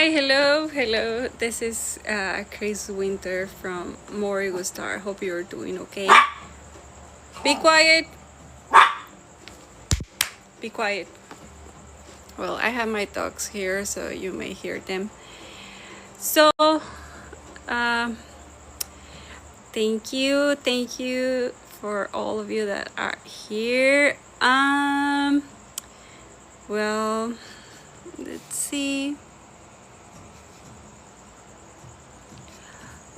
Hi, hello. This is Chris Winter from Morrigu Star. Hope you're doing okay. Be quiet. Be quiet. Well, I have my dogs here, so you may hear them. So, um, thank you for all of you that are here. Well, let's see.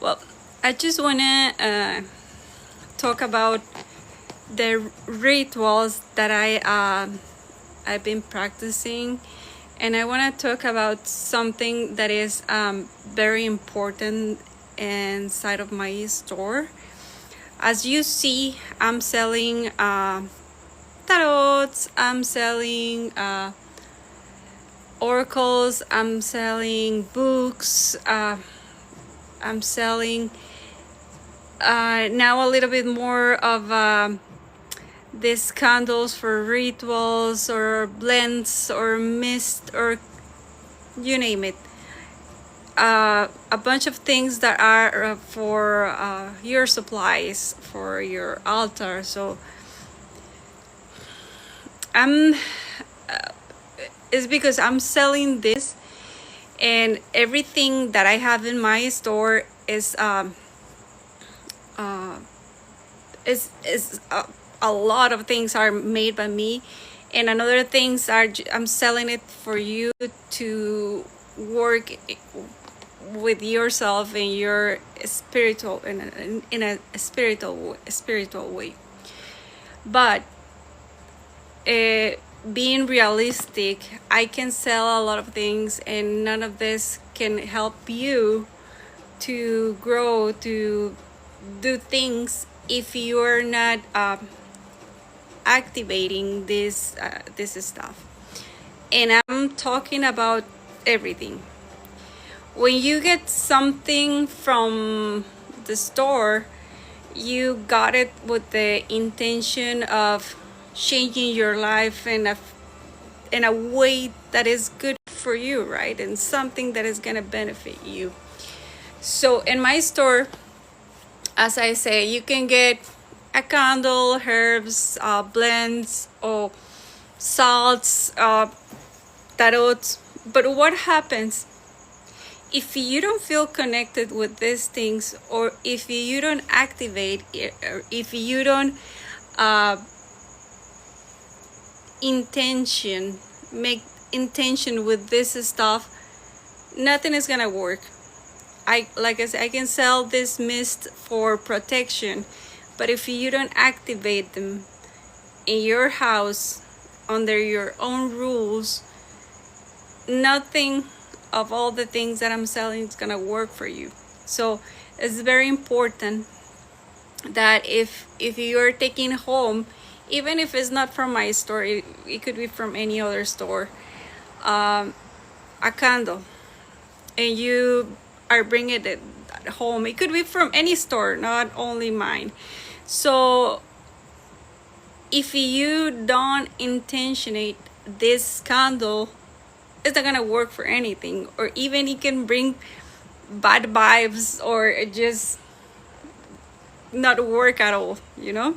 Well, I just wanna talk about the rituals that I've been practicing, and I want to talk about something that is very important inside of my store. As you see, I'm selling tarots, I'm selling oracles, I'm selling books, I'm selling now a little bit more of these candles for rituals or blends or mist or you name it. A bunch of things that are for your supplies for your altar. So I'm it's because I'm selling this, and everything that I have in my store is a lot of things are made by me, and another things are I'm selling it for you to work with yourself in your spiritual in a spiritual way. But being realistic, I can sell a lot of things, and none of this can help you to grow, to do things if you're not activating this stuff. And I'm talking about everything. When you get something from the store, you got it with the intention of changing your life in a way that is good for you, right? And something that is going to benefit you. So in my store, as I say, you can get a candle, herbs, blends, or salts, tarots. But what happens if you don't feel connected with these things, or if you don't activate it, or if you don't make intention with this stuff, nothing is gonna work. Like I said, I can sell this mist for protection, but if you don't activate them in your house under your own rules, nothing of all the things that I'm selling is gonna work for you. So it's very important that if you're taking home, even if it's not from my store, it could be from any other store, a candle, and you are bringing it at home. It could be from any store, not only mine. So if you don't intentionate this candle, it's not gonna work for anything, or even it can bring bad vibes or just not work at all, you know.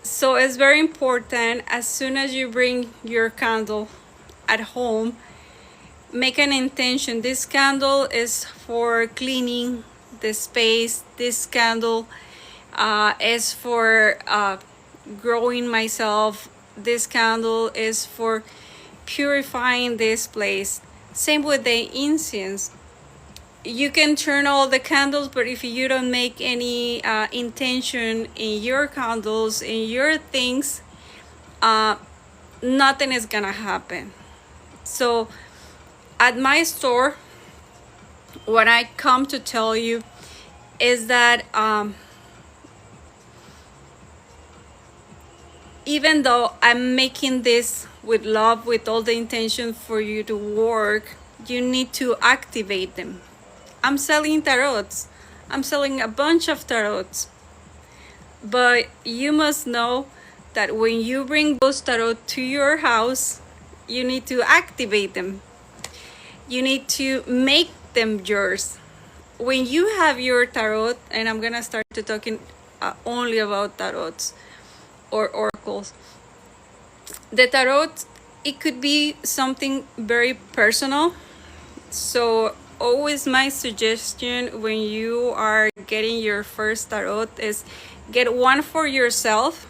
So it's very important, as soon as you bring your candle at home, make an intention. This candle is for cleaning the space. This candle is for growing myself. This candle is for purifying this place. Same with the incense. You can turn all the candles, but if you don't make any intention in your candles, in your things, nothing is gonna happen. So at my store, what I come to tell you is that even though I'm making this with love, with all the intention for you to work, you need to activate them. I'm selling tarots. I'm selling a bunch of tarots. But you must know that when you bring those tarot to your house, you need to activate them. you need to make them yours. When you have your tarot, and I'm gonna start to talking only about tarots or oracles. The tarot, it could be something very personal. So always my suggestion when you are getting your first tarot is get one for yourself,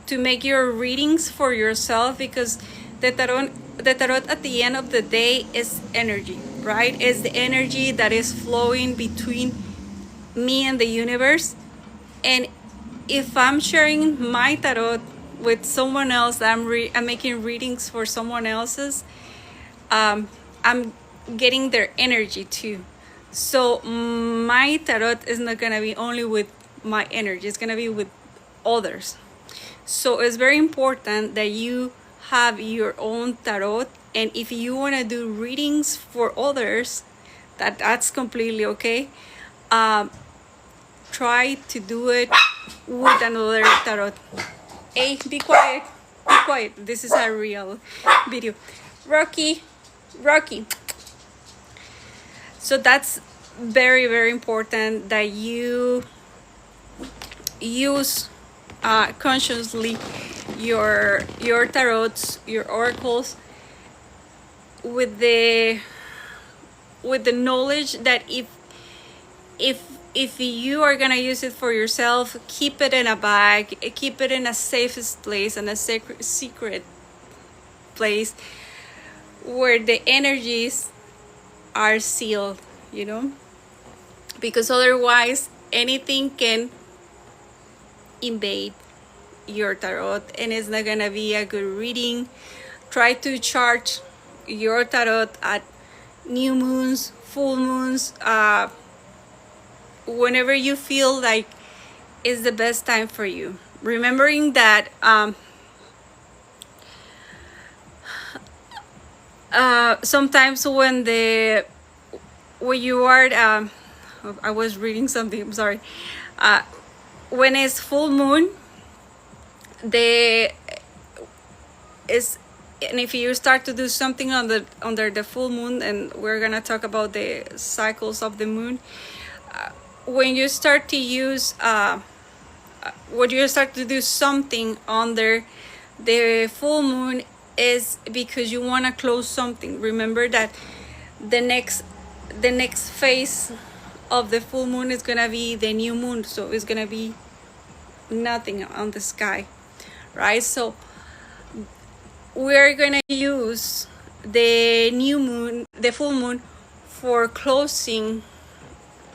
to make your readings for yourself, because the tarot at the end of the day is energy, right? It's the energy that is flowing between me and the universe. And if I'm sharing my tarot with someone else, I'm making readings for someone else's, I'm getting their energy too. So my tarot is not gonna be only with my energy, it's gonna be with others. So it's very important that you have your own tarot, and if you want to do readings for others, that's completely okay. Try to do it with another tarot. Hey, be quiet, be quiet. This is a real video. Rocky. So that's very, very important that you use consciously your tarots, your oracles, with the knowledge that if you are gonna use it for yourself, keep it in a bag, keep it in a safest place and a secret place where the energies are sealed, you know, because otherwise anything can invade your tarot and it's not gonna be a good reading. Try to charge your tarot at new moons, full moons, whenever you feel like is the best time for you, remembering that sometimes when you are I was reading something, I'm sorry, when it's full moon, and if you start to do something under the full moon, and we're gonna talk about the cycles of the moon, when you start to use when you start to do something under the full moon, is because you want to close something. Remember that the next phase of the full moon is gonna be the new moon, so it's gonna be nothing on the sky, right? So we're gonna use the new moon, the full moon, for closing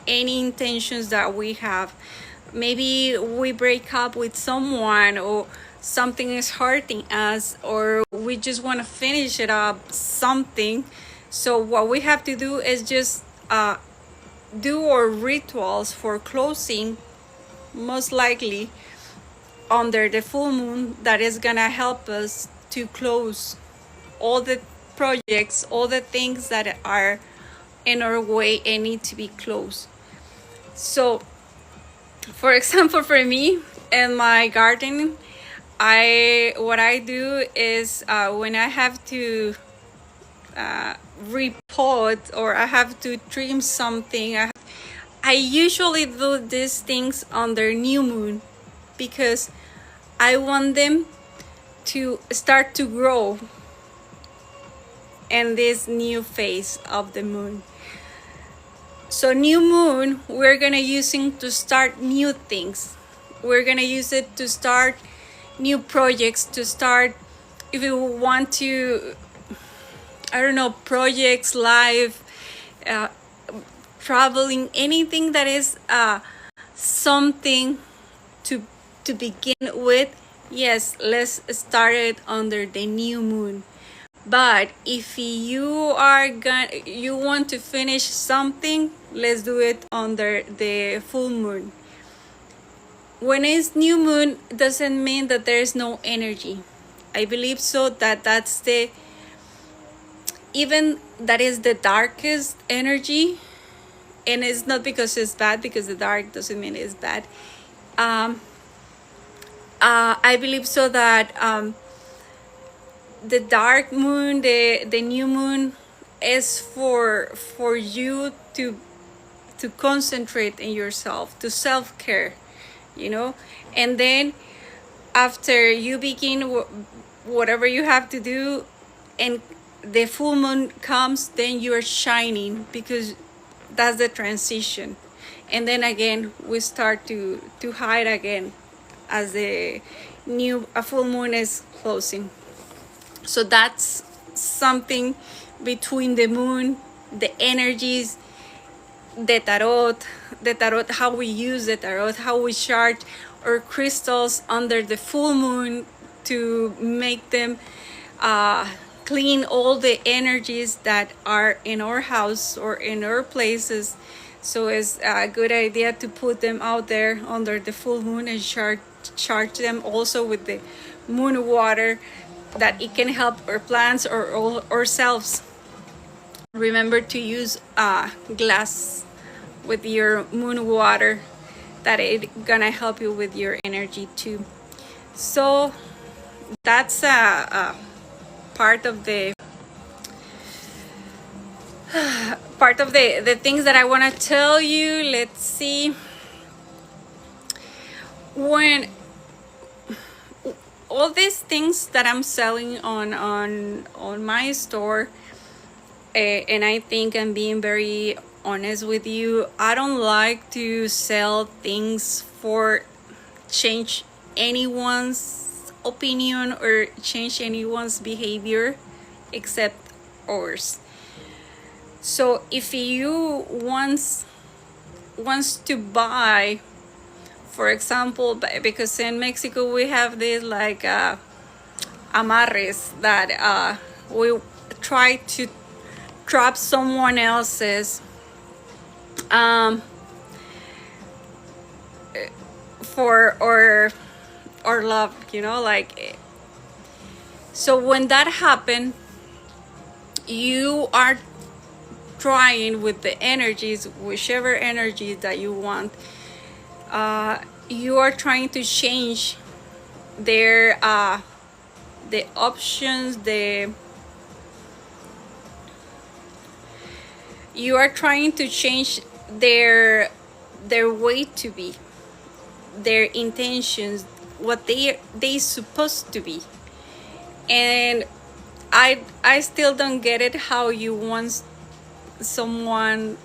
any intentions that we have. Maybe we break up with someone, or something is hurting us, or we just want to finish it up, something. So what we have to do is just do our rituals for closing, most likely under the full moon, that is gonna help us to close all the projects, all the things that are in our way and need to be closed. So for example, for me in my garden, what I do is when I have to repot, or I have to trim something, I usually do these things under new moon, because I want them to start to grow in this new phase of the moon. So new moon, we're gonna using to start new things. We're gonna use it to start new projects, to start, if you want to, I don't know, projects, life, traveling, anything that is something to begin with. Yes, let's start it under the new moon. But if you want to finish something, let's do it under the full moon. When it's new moon, doesn't mean that there is no energy. I believe so that's even that is the darkest energy, and it's not because it's bad, because the dark doesn't mean it's bad. I believe so that the dark moon, the new moon, is for you to concentrate in yourself, to self-care, you know. And then after you begin whatever you have to do, and the full moon comes, then you are shining, because that's the transition. And then again we start to hide again as the new a full moon is closing. So that's something between the moon, the energies, the tarot, how we use the tarot, how we charge our crystals under the full moon to make them clean all the energies that are in our house or in our places. So it's a good idea to put them out there under the full moon and charge them also with the moon water, that it can help our plants or ourselves. Remember to use glass with your moon water, that it gonna help you with your energy too. So that's a part of the things that I want to tell you. Let's see. When all these things that I'm selling on my store, and I think I'm being very honest with you, I don't like to sell things for change anyone's opinion or change anyone's behavior except ours. So if you wants to buy, for example, because in Mexico we have this like amarres that we try to trap someone else's for or love, you know, like. So when that happen, you are trying with the energies, whichever energy that you want, you are trying to change their the options, you are trying to change their way to be, their intentions, what they supposed to be. And I still don't get it, how you want someone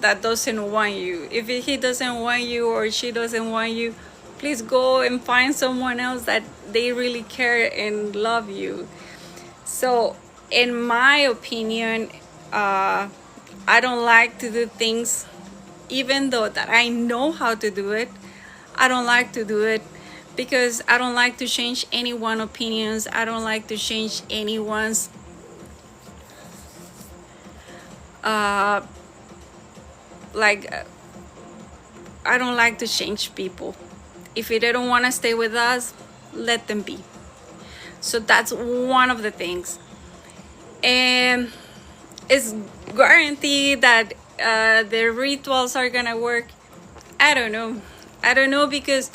that doesn't want you. If he doesn't want you or she doesn't want you, please go and find someone else that they really care and love you. So in my opinion, I don't like to do things, even though that I know how to do it. I don't like to do it because I don't like to change anyone's opinions. I don't like to change anyone's I don't like to change people. If they don't want to stay with us, let them be. So that's one of the things. And it's guaranteed that the rituals are gonna work. I don't know because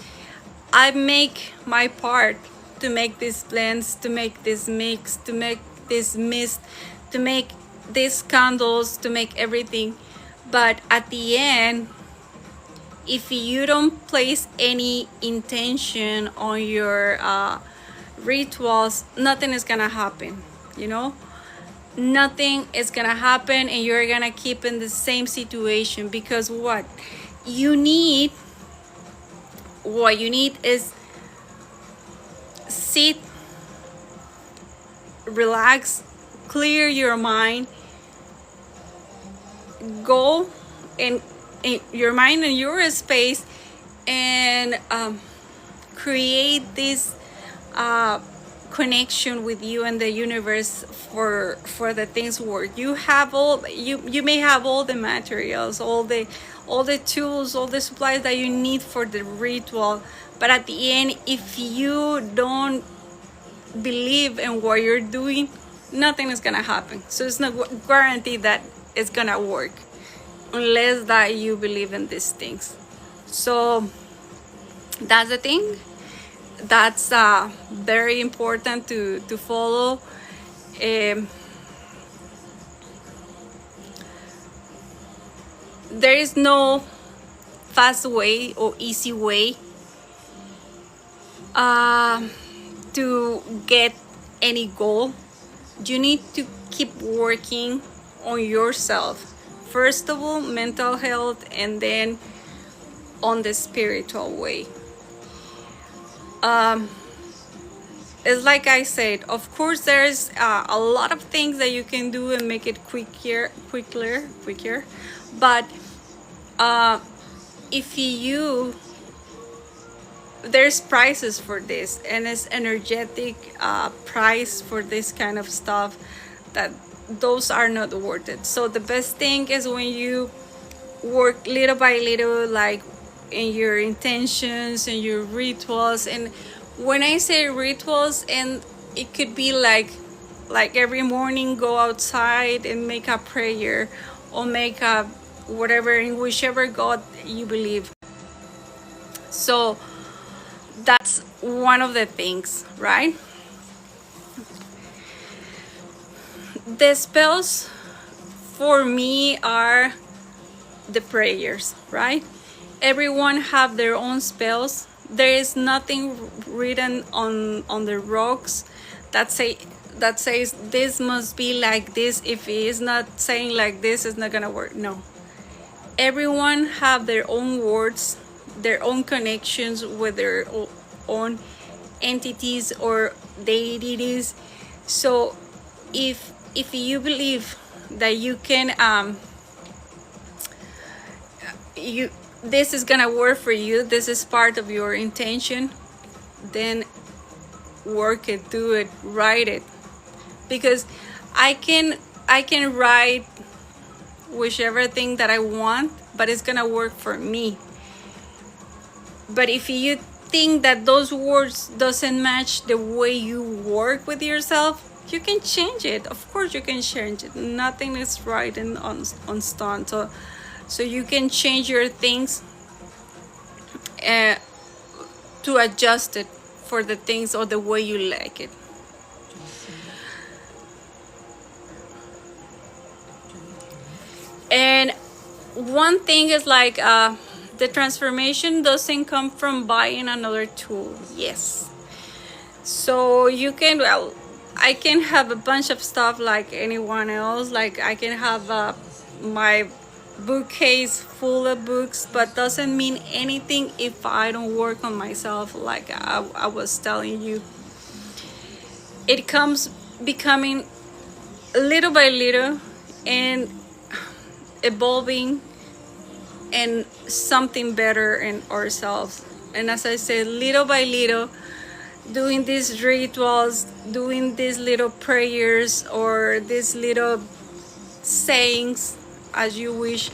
I make my part to make these blends, to make this mix, to make this mist, to make these candles, to make everything. But at the end, if you don't place any intention on your rituals, nothing is gonna happen, you know. Nothing is gonna happen, and you're gonna keep in the same situation. Because what you need is sit, relax, clear your mind, go in your mind and your space, and create this connection with you and the universe for the things work. You have all, you may have all the materials, all the tools, all the supplies that you need for the ritual, but at the end, if you don't believe in what you're doing, nothing is gonna happen. So it's not guaranteed that it's gonna work unless that you believe in these things. So that's the thing. That's very important to follow. there is no fast way or easy way to get any goal. You need to keep working on yourself. First of all, mental health, and then on the spiritual way. It's like I said, of course, there's a lot of things that you can do and make it quicker. But if you there's prices for this, and it's energetic price for this kind of stuff, that those are not worth it. So the best thing is when you work little by little, like in your intentions and your rituals. And when I say rituals, and it could be like every morning go outside and make a prayer, or make a whatever, in whichever God you believe. So that's one of the things, right? The spells for me are the prayers, right? Everyone have their own spells. There is nothing written on the rocks that says this must be like this. If it is not saying like this, it's not gonna work. No. Everyone have their own words, their own connections with their own entities or deities. So if you believe that you can this is gonna work for you, this is part of your intention, then work it, do it, write it. Because I can write whichever thing that I want, but it's gonna work for me. But if you think that those words doesn't match the way you work with yourself, you can change it. Of course you can change it. Nothing is written on stone. So you can change your things to adjust it for the things or the way you like it. And one thing is like the transformation doesn't come from buying another tool. Yes. So you can, well, I can have a bunch of stuff like anyone else. Like I can have my bookcase full of books, but doesn't mean anything if I don't work on myself. Like I was telling you, it comes becoming little by little and evolving and something better in ourselves. And as I said, little by little, doing these rituals, doing these little prayers or these little sayings, as you wish,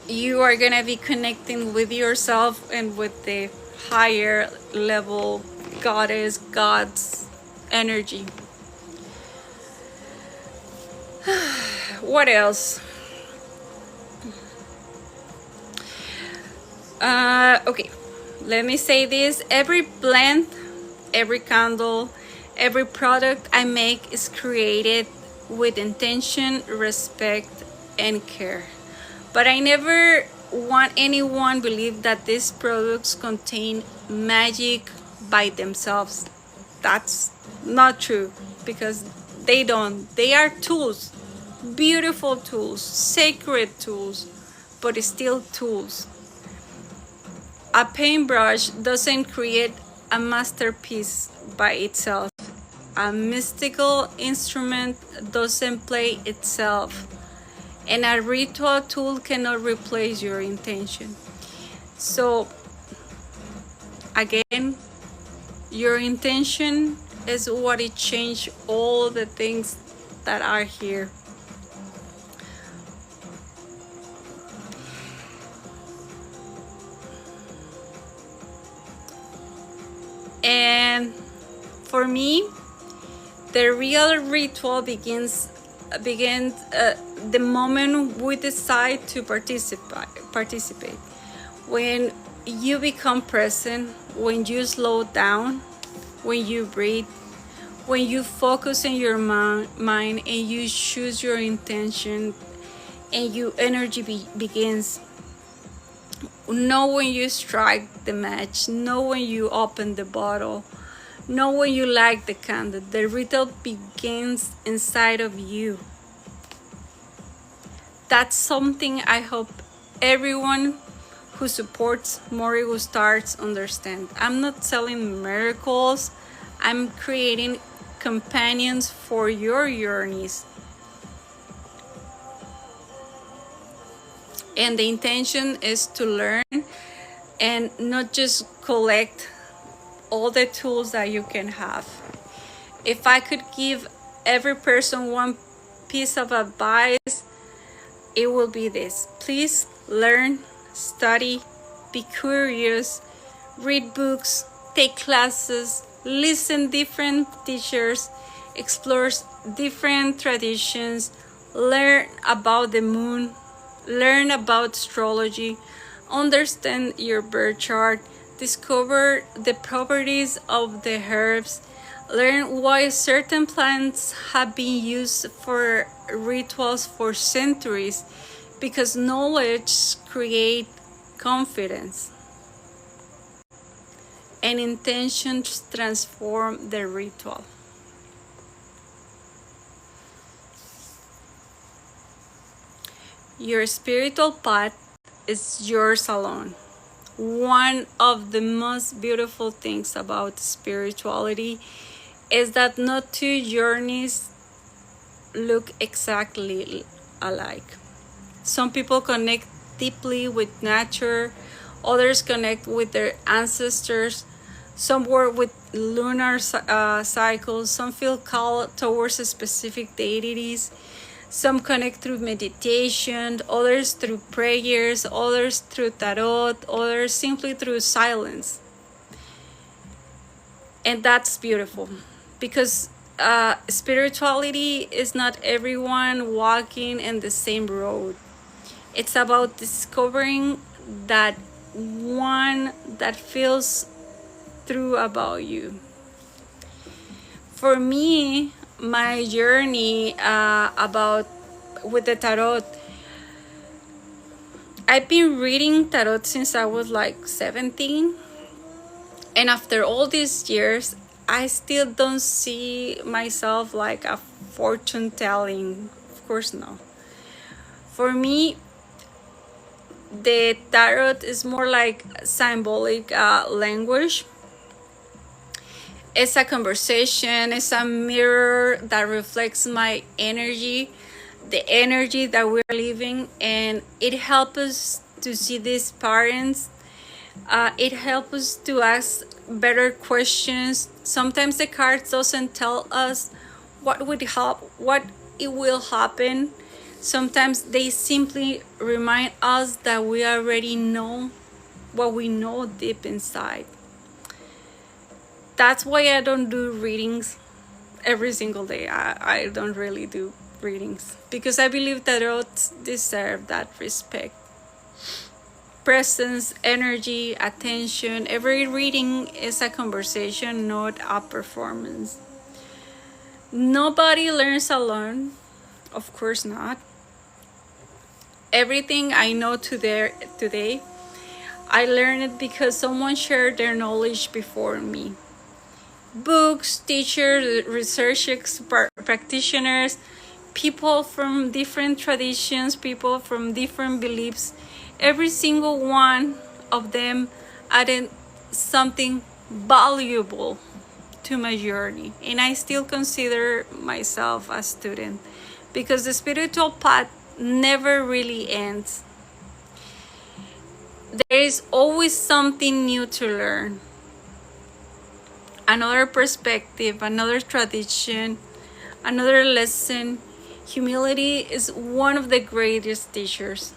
you are gonna be connecting with yourself and with the higher level God's energy. What else? Okay, let me say this. Every blend, every candle, every product I make is created with intention, respect, and care. But I never want anyone believe that these products contain magic by themselves. That's not true, because they don't. They are tools, beautiful tools, sacred tools, but it's still tools. A paintbrush doesn't create a masterpiece by itself. A mystical instrument doesn't play itself. And a ritual tool cannot replace your intention. So, again, your intention is what it changed all the things that are here. And for me, the real ritual begins the moment we decide to participate. When you become present, when you slow down, when you breathe, when you focus in your mind and you choose your intention, and your energy begins. Know when you strike the match, know when you open the bottle, know when you light the candle. The ritual begins inside of you. That's something I hope everyone who supports Morrigu Stars understand. I'm not selling miracles, I'm creating companions for your journeys. And the intention is to learn and not just collect all the tools that you can have. If I could give every person one piece of advice, it will be this: please learn, study, be curious, read books, take classes, listen different teachers, explore different traditions, learn about the moon, learn about astrology, understand your birth chart, discover the properties of the herbs, learn why certain plants have been used for rituals for centuries, because knowledge creates confidence and intentions transform the ritual. Your spiritual path is yours alone. One of the most beautiful things about spirituality is that no two journeys look exactly alike. Some people connect deeply with nature, others connect with their ancestors, some work with lunar cycles, some feel called towards specific deities, some connect through meditation, others through prayers, others through tarot, others simply through silence. And that's beautiful, because spirituality is not everyone walking in the same road. It's about discovering that one that feels true about you. For me, my journey about with the tarot, I've been reading tarot since I was like 17, and after all these years I still don't see myself like a fortune telling. Of course no. For me, the tarot is more like symbolic language. It's a conversation, it's a mirror that reflects my energy, the energy that we're living, and it helps us to see these patterns. It helps us to ask better questions. Sometimes the cards doesn't tell us what it will happen. Sometimes they simply remind us that we already know what we know deep inside. That's why I don't do readings every single day. I don't really do readings, because I believe tarots deserve that respect. Presence, energy, attention. Every reading is a conversation, not a performance. Nobody learns alone. Of course not. Everything I know today, I learned it because someone shared their knowledge before me. Books, teachers, research practitioners, people from different traditions, people from different beliefs. Every single one of them added something valuable to my journey, and I still consider myself a student, because the spiritual path never really ends. There is always something new to learn, another perspective, another tradition, another lesson. Humility is one of the greatest teachers.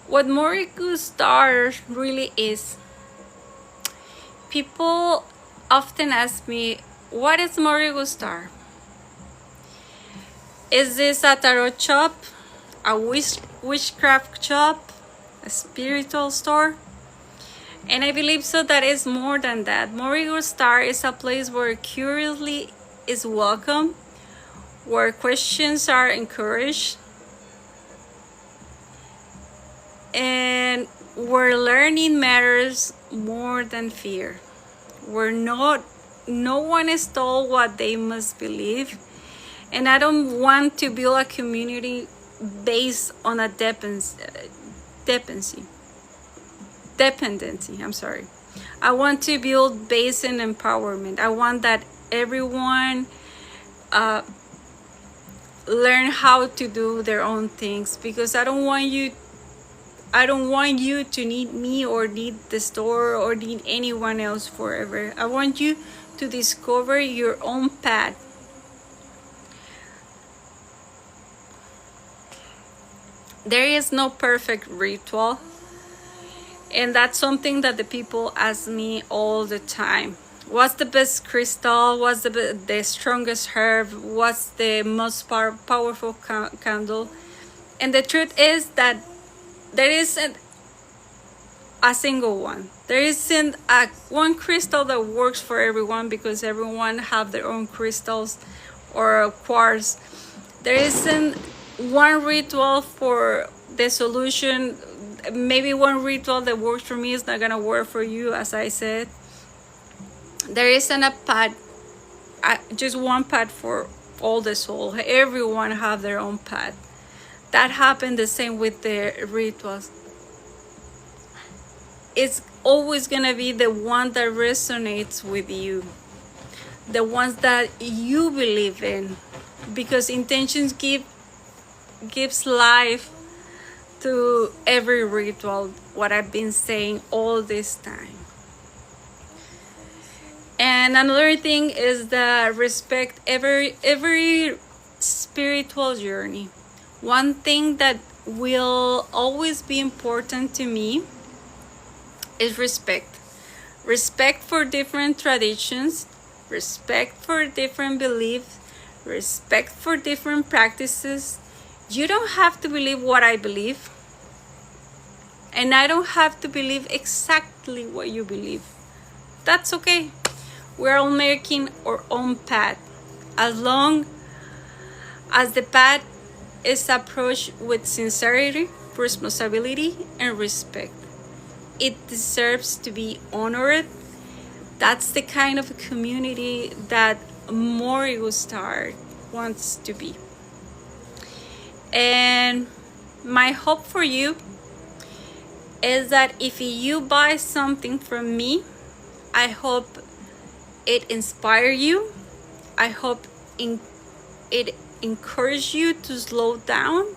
What Morrigu Star really is. People often ask me, what is Morrigu Star? Is this a tarot shop? A witchcraft shop? A spiritual store? And I believe so that is more than that. Morrigu Star is a place where curiosity is welcome, where questions are encouraged, and where learning matters more than fear. Where no one is told what they must believe. And I don't want to build a community based on a dependency. I'm sorry. I want to build based in empowerment. I want that everyone learn how to do their own things, because I don't want you to need me or need the store or need anyone else forever. I want you to discover your own path. There is no perfect ritual, and that's something that the people ask me all the time. What's the best crystal? What's the strongest herb? What's the most powerful candle? And the truth is that there isn't a single one. There isn't one crystal that works for everyone, because everyone have their own crystals or quartz. There isn't one ritual for the solution. Maybe one ritual that works for me is not gonna work for you, as I said. There isn't a path, just one path for all the soul. Everyone have their own path. That happened the same with the rituals. It's always gonna be the one that resonates with you, the ones that you believe in, because intentions gives life to every ritual, what I've been saying all this time. And another thing is that respect every spiritual journey. One thing that will always be important to me is respect. Respect for different traditions, respect for different beliefs, respect for different practices. You don't have to believe what I believe, and I don't have to believe exactly what you believe. That's okay. We're all making our own path, as long as the path is approached with sincerity, responsibility, and respect. It deserves to be honored. That's the kind of community that Morrigu Star wants to be. And my hope for you is that if you buy something from me, I hope it inspires you. I hope it encourages you to slow down,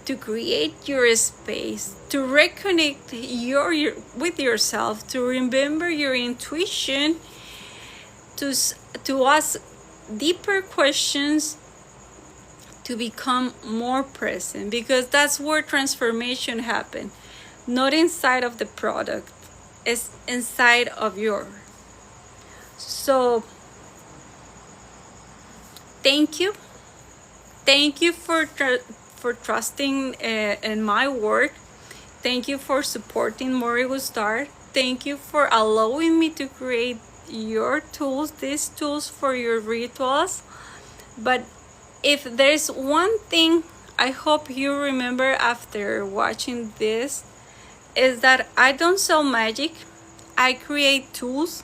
to create your space, to reconnect with yourself, to remember your intuition, to ask deeper questions, to become more present, because that's where transformation happens. Not inside of the product, it's inside of your. So thank you for trusting in my work. Thank you for supporting Morrigu Star. Thank you for allowing me to create your tools, these tools for your rituals. But if there's one thing I hope you remember after watching this, is that I don't sell magic. I create tools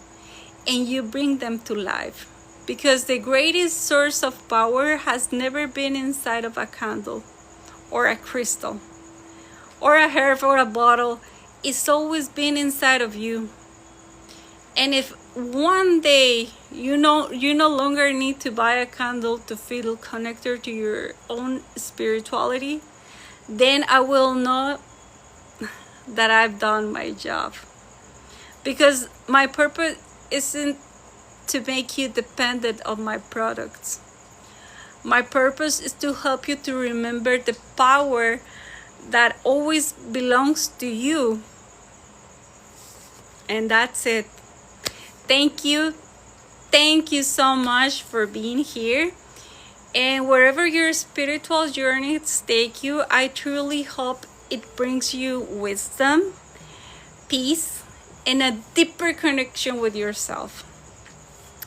and you bring them to life. Because the greatest source of power has never been inside of a candle or a crystal or a herb or a bottle. It's always been inside of you. And if one day you no longer need to buy a candle to feel connected to your own spirituality, then I will know that I've done my job. Because my purpose isn't to make you dependent on my products. My purpose is to help you to remember the power that always belongs to you. And that's it. Thank you. Thank you so much for being here. And wherever your spiritual journeys take you, I truly hope it brings you wisdom, peace, and a deeper connection with yourself.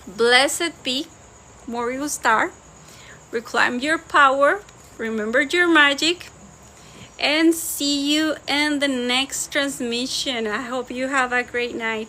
Blessed be, Morrigu Star. Reclaim your power. Remember your magic. And see you in the next transmission. I hope you have a great night.